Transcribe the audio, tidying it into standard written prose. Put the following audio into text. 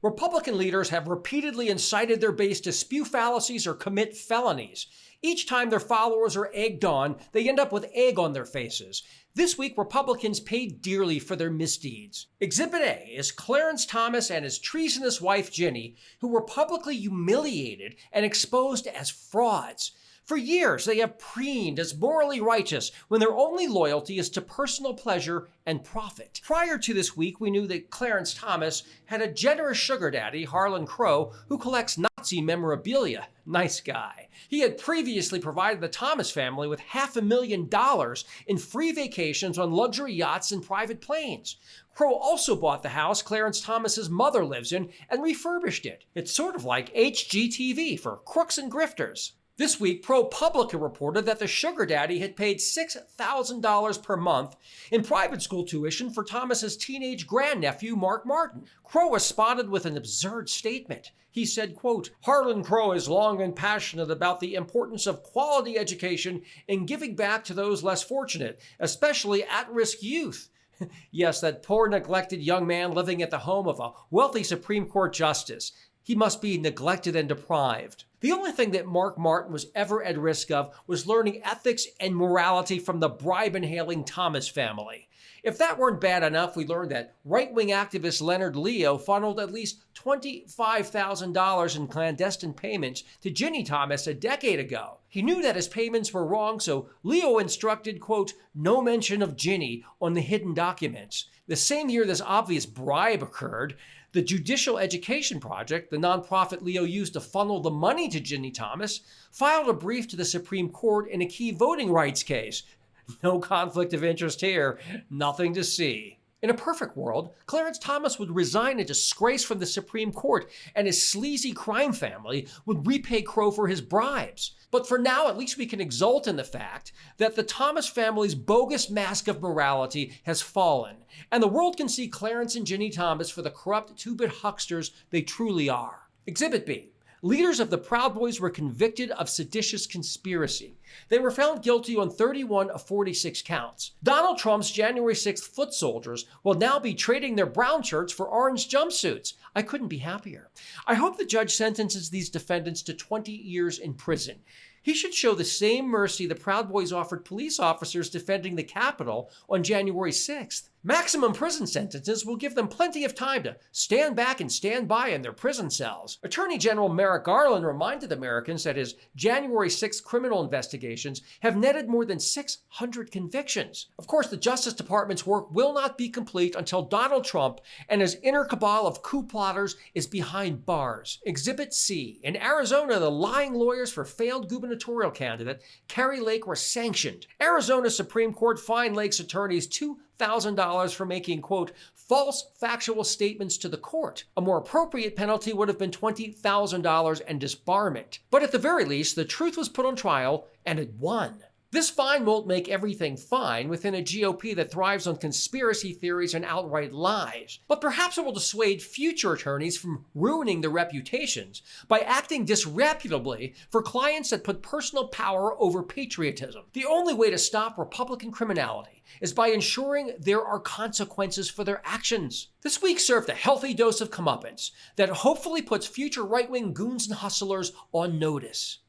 Republican leaders have repeatedly incited their base to spew fallacies or commit felonies. Each time their followers are egged on, they end up with egg on their faces. This week, Republicans paid dearly for their misdeeds. Exhibit A is Clarence Thomas and his treasonous wife, Ginny, who were publicly humiliated and exposed as frauds. For years, they have preened as morally righteous when their only loyalty is to personal pleasure and profit. Prior to this week, we knew that Clarence Thomas had a generous sugar daddy, Harlan Crow, who collects Nazi memorabilia. Nice guy. He had previously provided the Thomas family with $500,000 in free vacations on luxury yachts and private planes. Crow also bought the house Clarence Thomas's mother lives in and refurbished it. It's sort of like HGTV for crooks and grifters. This week, ProPublica reported that the sugar daddy had paid $6,000 per month in private school tuition for Thomas's teenage grandnephew, Mark Martin. Crow was spotted with an absurd statement. He said, quote, "Harlan Crow has long been passionate about the importance of quality education and giving back to those less fortunate, especially at-risk youth." Yes, that poor neglected young man living at the home of a wealthy Supreme Court justice. He must be neglected and deprived. The only thing that Mark Martin was ever at risk of was learning ethics and morality from the bribe-inhaling Thomas family. If that weren't bad enough, we learned that right-wing activist Leonard Leo funneled at least $25,000 in clandestine payments to Ginny Thomas a decade ago. He knew that his payments were wrong, so Leo instructed, quote, "no mention of Ginny" on the hidden documents. The same year this obvious bribe occurred, the Judicial Education Project, the nonprofit Leo used to funnel the money to Ginny Thomas, filed a brief to the Supreme Court in a key voting rights case. No conflict of interest here, nothing to see. In a perfect world, Clarence Thomas would resign in disgrace from the Supreme Court, and his sleazy crime family would repay Crow for his bribes. But for now, at least we can exult in the fact that the Thomas family's bogus mask of morality has fallen, and the world can see Clarence and Ginny Thomas for the corrupt two-bit hucksters they truly are. Exhibit B. Leaders of the Proud Boys were convicted of seditious conspiracy. They were found guilty on 31 of 46 counts. Donald Trump's January 6th foot soldiers will now be trading their brown shirts for orange jumpsuits. I couldn't be happier. I hope the judge sentences these defendants to 20 years in prison. He should show the same mercy the Proud Boys offered police officers defending the Capitol on January 6th. Maximum prison sentences will give them plenty of time to stand back and stand by in their prison cells. Attorney General Merrick Garland reminded Americans that his January 6th criminal investigations have netted more than 600 convictions. Of course, the Justice Department's work will not be complete until Donald Trump and his inner cabal of coup plotters is behind bars. Exhibit C. In Arizona, the lying lawyers for failed gubernatorial candidate Kari Lake were sanctioned. Arizona Supreme Court fined Lake's attorneys $2,000 for making, quote, false factual statements to the court. A more appropriate penalty would have been $20,000 and disbarment. But at the very least, the truth was put on trial and it won. This fine won't make everything fine within a GOP that thrives on conspiracy theories and outright lies. But perhaps it will dissuade future attorneys from ruining their reputations by acting disreputably for clients that put personal power over patriotism. The only way to stop Republican criminality is by ensuring there are consequences for their actions. This week served a healthy dose of comeuppance that hopefully puts future right-wing goons and hustlers on notice.